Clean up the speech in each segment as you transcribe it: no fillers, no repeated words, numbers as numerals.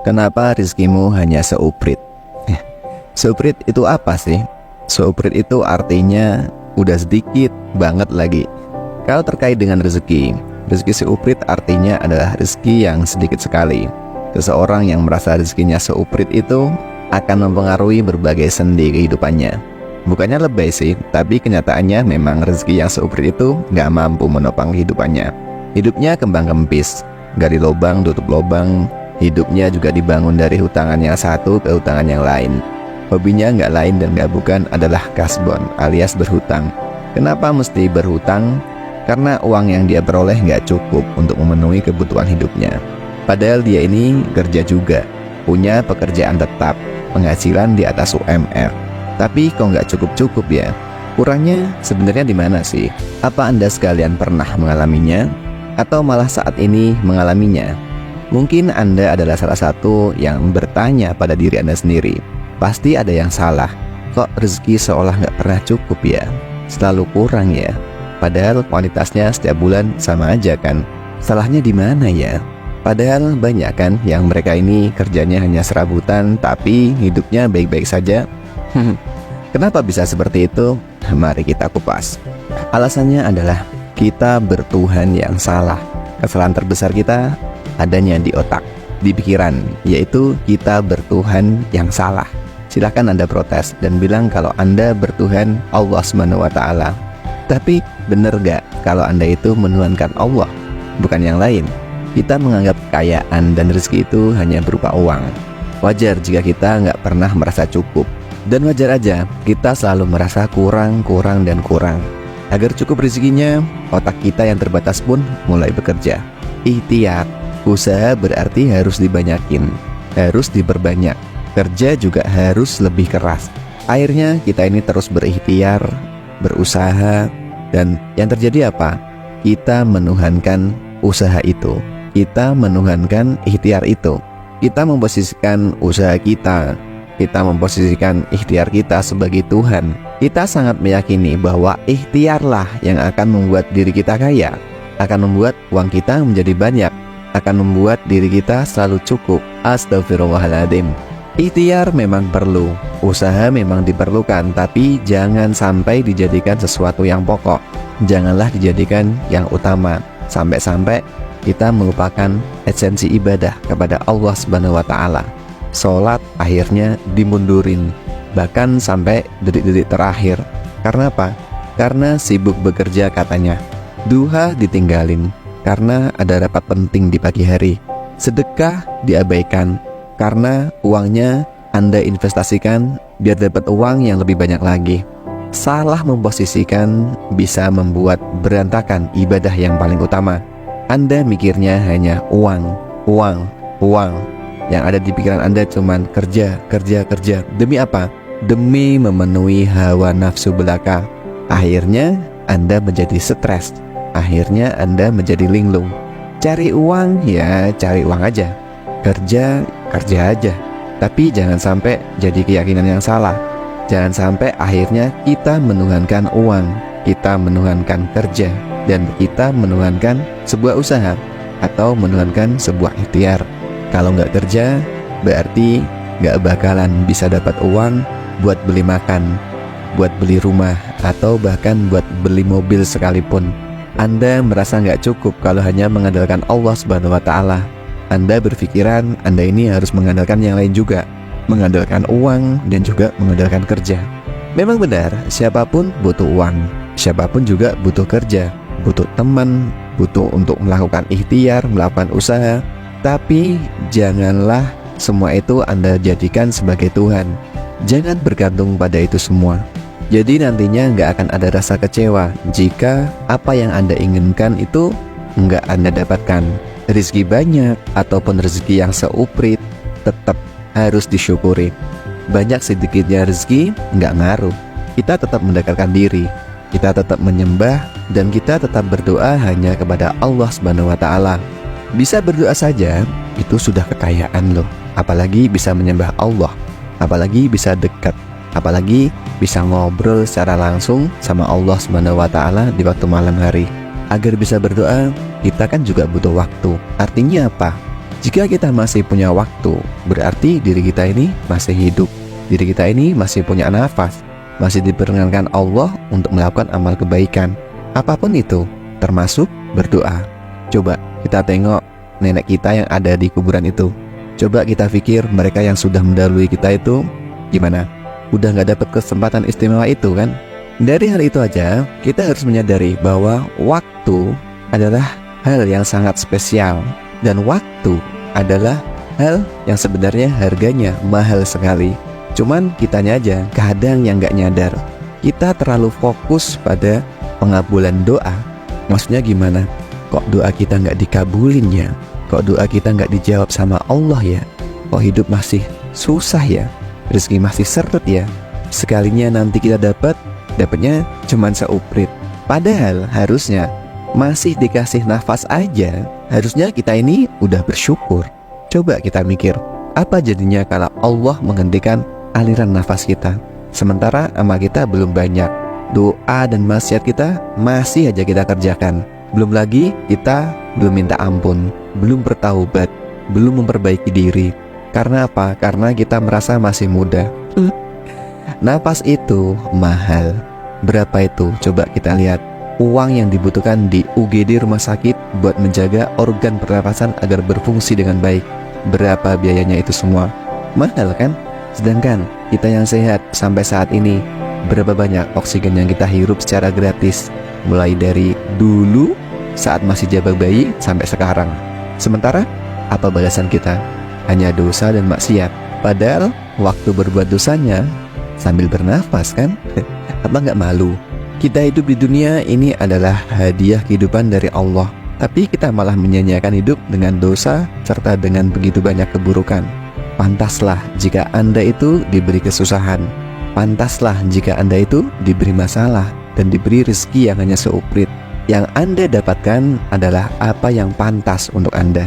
Kenapa rizkimu hanya seuprit? Seuprit itu apa sih? Seuprit itu artinya udah sedikit banget lagi. Kalau terkait dengan rezeki seuprit artinya adalah rezeki yang sedikit sekali. Seseorang yang merasa rezekinya seuprit itu akan mempengaruhi berbagai sendi kehidupannya. Bukannya lebay sih, tapi kenyataannya memang rezeki yang seuprit itu gak mampu menopang kehidupannya. Hidupnya kembang kempis, gali lubang tutup lubang. Hidupnya juga dibangun dari hutangan yang satu ke hutangan yang lain. Hobinya nggak lain dan nggak bukan adalah kasbon alias berhutang. Kenapa mesti berhutang? Karena uang yang dia peroleh nggak cukup untuk memenuhi kebutuhan hidupnya. Padahal dia ini kerja juga, punya pekerjaan tetap, penghasilan di atas UMR. Tapi kok nggak cukup-cukup ya? Kurangnya sebenarnya di mana sih? Apa Anda sekalian pernah mengalaminya? Atau malah saat ini mengalaminya? Mungkin Anda adalah salah satu yang bertanya pada diri Anda sendiri. Pasti ada yang salah. Kok rezeki seolah nggak pernah cukup ya? Selalu kurang ya? Padahal kualitasnya setiap bulan sama aja kan? Salahnya di mana ya? Padahal banyak kan yang mereka ini kerjanya hanya serabutan tapi hidupnya baik-baik saja. Kenapa bisa seperti itu? Mari kita kupas. Alasannya adalah kita bertuhan yang salah. Kesalahan terbesar kita adanya di otak, di pikiran, yaitu kita bertuhan yang salah. Silahkan Anda protes dan bilang kalau Anda bertuhan Allah SWT. Tapi benar gak kalau Anda itu menuhankan Allah, bukan yang lain? Kita menganggap kekayaan dan rezeki itu hanya berupa uang. Wajar jika kita nggak pernah merasa cukup. Dan wajar aja kita selalu merasa kurang. Agar cukup rezekinya, otak kita yang terbatas pun mulai bekerja. Ikhtiar, usaha berarti harus dibanyakin, harus diperbanyak. Kerja juga harus lebih keras. Akhirnya kita ini terus berikhtiar, berusaha, dan yang terjadi apa? Kita menuhankan usaha itu, kita menuhankan ikhtiar itu. Kita memposisikan usaha kita memposisikan ikhtiar kita sebagai Tuhan. Kita sangat meyakini bahwa ikhtiarlah yang akan membuat diri kita kaya, akan membuat uang kita menjadi banyak, akan membuat diri kita selalu cukup. Astagfirullahaladzim. Ikhtiar memang perlu, usaha memang diperlukan, tapi jangan sampai dijadikan sesuatu yang pokok. Janganlah dijadikan yang utama, sampai-sampai kita melupakan esensi ibadah kepada Allah SWT. Sholat akhirnya dimundurin, bahkan sampai detik-detik terakhir. Karena apa? Karena sibuk bekerja katanya. Duha ditinggalin karena ada rapat penting di pagi hari. Sedekah diabaikan karena uangnya Anda investasikan biar dapat uang yang lebih banyak lagi. Salah memposisikan bisa membuat berantakan ibadah yang paling utama. Anda mikirnya hanya uang. Yang ada di pikiran Anda cuman kerja. Demi apa? Demi memenuhi hawa nafsu belaka. Akhirnya Anda menjadi stres. Akhirnya Anda menjadi linglung. Cari uang ya cari uang aja. Kerja aja. Tapi jangan sampai jadi keyakinan yang salah. Jangan sampai akhirnya kita menuhankan uang, kita menuhankan kerja, dan kita menuhankan sebuah usaha atau menuhankan sebuah ikhtiar. Kalau nggak kerja, berarti nggak bakalan bisa dapat uang buat beli makan, buat beli rumah, atau bahkan buat beli mobil sekalipun. Anda merasa nggak cukup kalau hanya mengandalkan Allah SWT. Anda berpikiran Anda ini harus mengandalkan yang lain juga, mengandalkan uang dan juga mengandalkan kerja. Memang benar, siapapun butuh uang, siapapun juga butuh kerja, butuh teman, butuh untuk melakukan ikhtiar, melakukan usaha. Tapi janganlah semua itu Anda jadikan sebagai Tuhan. Jangan bergantung pada itu semua. Jadi nantinya nggak akan ada rasa kecewa jika apa yang Anda inginkan itu nggak Anda dapatkan. Rezeki banyak ataupun rezeki yang seuprit tetap harus disyukuri. Banyak sedikitnya rezeki nggak ngaruh. Kita tetap mendekatkan diri, kita tetap menyembah, dan kita tetap berdoa hanya kepada Allah SWT. Bisa berdoa saja itu sudah kekayaan loh. Apalagi bisa menyembah Allah, apalagi bisa dekat, apalagi bisa ngobrol secara langsung sama Allah SWT di waktu malam hari. Agar bisa berdoa, kita kan juga butuh waktu. Artinya apa? Jika kita masih punya waktu, berarti diri kita ini masih hidup. Diri kita ini masih punya nafas, masih diperkenankan Allah untuk melakukan amal kebaikan. Apapun itu, termasuk berdoa. Coba kita tengok nenek kita yang ada di kuburan itu. Coba kita pikir mereka yang sudah mendahului kita itu gimana? Udah gak dapat kesempatan istimewa itu kan? Dari hal itu aja, kita harus menyadari bahwa waktu adalah hal yang sangat spesial. Dan waktu adalah hal yang sebenarnya harganya mahal sekali. Cuman kitanya aja kadang yang gak nyadar. Kita terlalu fokus pada pengabulan doa. Maksudnya gimana? Kok doa kita gak dikabulin ya? Kok doa kita gak dijawab sama Allah ya? Kok hidup masih susah ya? Rezeki masih seret ya? Sekalinya nanti kita dapatnya cuman seuprit. Padahal harusnya masih dikasih nafas aja, harusnya kita ini udah bersyukur. Coba kita mikir, apa jadinya kalau Allah menghentikan aliran nafas kita, sementara amal kita belum banyak. Doa dan maksiat kita masih aja kita kerjakan. Belum lagi kita belum minta ampun, belum bertaubat, belum memperbaiki diri. Karena apa? Karena kita merasa masih muda. Nafas itu mahal. Berapa itu? Coba kita lihat. Uang yang dibutuhkan di UGD rumah sakit buat menjaga organ pernapasan agar berfungsi dengan baik. Berapa biayanya itu semua? Mahal kan? Sedangkan kita yang sehat sampai saat ini, berapa banyak oksigen yang kita hirup secara gratis? Mulai dari dulu saat masih jabang bayi sampai sekarang. Sementara apa balasan kita? Hanya dosa dan maksiat. Padahal waktu berbuat dosanya sambil bernafas kan? Apa nggak malu? Kita hidup di dunia ini adalah hadiah kehidupan dari Allah. Tapi kita malah menyanyiakan hidup dengan dosa serta dengan begitu banyak keburukan. Pantaslah jika Anda itu diberi kesusahan. Pantaslah jika Anda itu diberi masalah dan diberi rezeki yang hanya seuprit. Yang Anda dapatkan adalah apa yang pantas untuk Anda.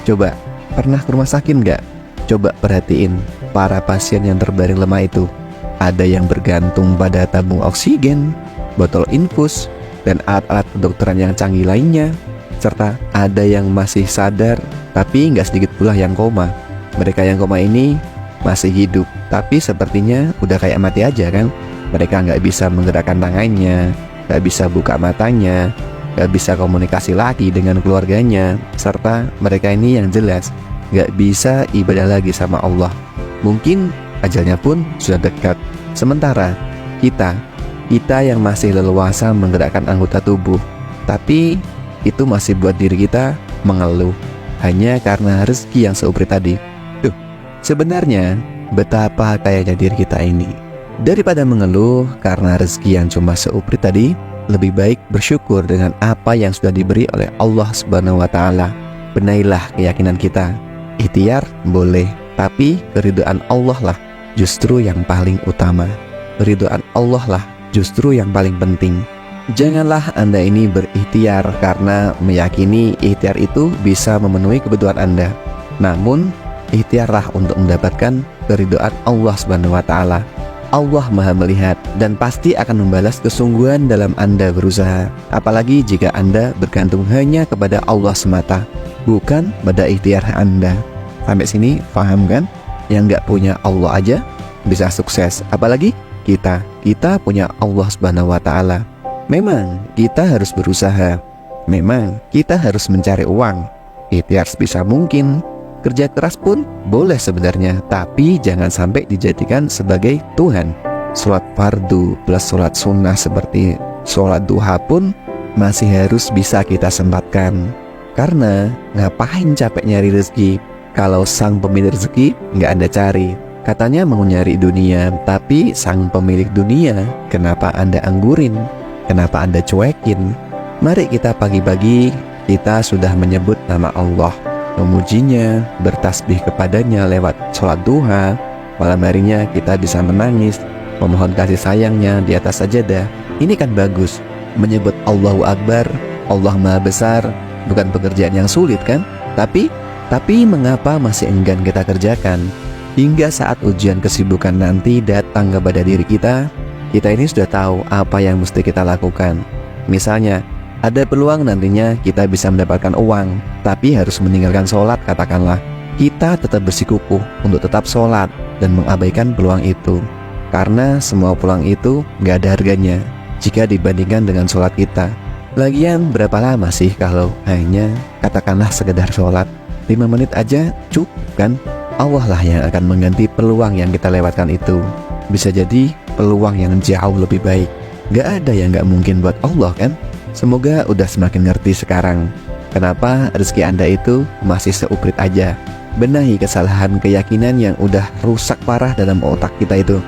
Coba, pernah ke rumah sakit nggak? Coba perhatiin para pasien yang terbaring lemah itu. Ada yang bergantung pada tabung oksigen, botol infus, dan alat-alat kedokteran yang canggih lainnya. Serta ada yang masih sadar, tapi nggak sedikit pula yang koma. Mereka yang koma ini masih hidup, tapi sepertinya udah kayak mati aja kan. Mereka nggak bisa menggerakkan tangannya, nggak bisa buka matanya, nggak bisa komunikasi lagi dengan keluarganya. Serta mereka ini yang jelas nggak bisa ibadah lagi sama Allah. Mungkin ajalnya pun sudah dekat. Sementara kita yang masih leluasa menggerakkan anggota tubuh, tapi itu masih buat diri kita mengeluh hanya karena rezeki yang seuprit tadi. Sebenarnya betapa kayanya diri kita ini. Daripada mengeluh karena rezeki yang cuma seuprit tadi, lebih baik bersyukur dengan apa yang sudah diberi oleh Allah Subhanahu wa Ta'ala. Benailah keyakinan kita. Ikhtiar boleh, tapi keridhaan Allah lah justru yang paling utama. Keridhaan Allah lah justru yang paling penting. Janganlah Anda ini berikhtiar karena meyakini ikhtiar itu bisa memenuhi kebutuhan Anda. Namun, ikhtiarlah untuk mendapatkan keridhaan Allah Subhanahu wa Ta'ala. Allah Maha melihat dan pasti akan membalas kesungguhan dalam Anda berusaha. Apalagi jika Anda bergantung hanya kepada Allah semata, bukan pada ikhtiar Anda. Sampai sini paham kan? Yang nggak punya Allah aja bisa sukses, apalagi kita punya Allah Subhanahu wa Ta'ala. Memang kita harus berusaha, memang kita harus mencari uang, ikhtiar sebisa mungkin. Kerja keras pun boleh sebenarnya, tapi jangan sampai dijadikan sebagai Tuhan. Sholat fardu plus sholat sunnah seperti sholat duha pun masih harus bisa kita sempatkan. Karena ngapain capek nyari rezeki kalau sang pemilik rezeki nggak Anda cari? Katanya mau nyari dunia, tapi sang pemilik dunia kenapa Anda anggurin? Kenapa Anda cuekin? Mari kita pagi-pagi kita sudah menyebut nama Allah, memujinya, bertasbih kepadanya lewat sholat duha. Malam harinya kita bisa menangis, memohon kasih sayangnya di atas sajadah. Ini kan bagus. Menyebut Allahu Akbar, Allah Maha Besar, bukan pekerjaan yang sulit kan? Tapi mengapa masih enggan kita kerjakan? Hingga saat ujian kesibukan nanti datang kepada diri kita ini sudah tahu apa yang mesti kita lakukan. Misalnya, Ada peluang nantinya kita bisa mendapatkan uang, tapi harus meninggalkan sholat katakanlah. Kita tetap bersikukuh untuk tetap sholat dan mengabaikan peluang itu. Karena semua peluang itu gak ada harganya jika dibandingkan dengan sholat kita. Lagian berapa lama sih kalau hanya katakanlah sekedar sholat? 5 menit aja cukup kan? Allah lah yang akan mengganti peluang yang kita lewatkan itu. Bisa jadi peluang yang jauh lebih baik. Gak ada yang gak mungkin buat Allah kan? Semoga udah semakin ngerti sekarang kenapa rezeki Anda itu masih seuprit aja. Benahi kesalahan keyakinan yang udah rusak parah dalam otak kita itu.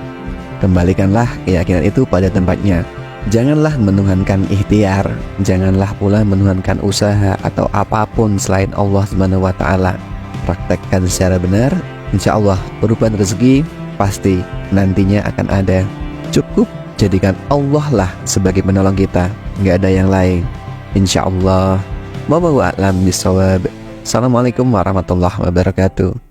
Kembalikanlah keyakinan itu pada tempatnya. Janganlah menuhankan ikhtiar, janganlah pula menuhankan usaha atau apapun selain Allah SWT. Praktekkan secara benar, insya Allah perubahan rezeki pasti nantinya akan ada. Cukup jadikan Allah lah sebagai penolong kita, gak ada yang lain. Insya Allah. Wallahu a'lam bishawab. Assalamualaikum warahmatullahi wabarakatuh.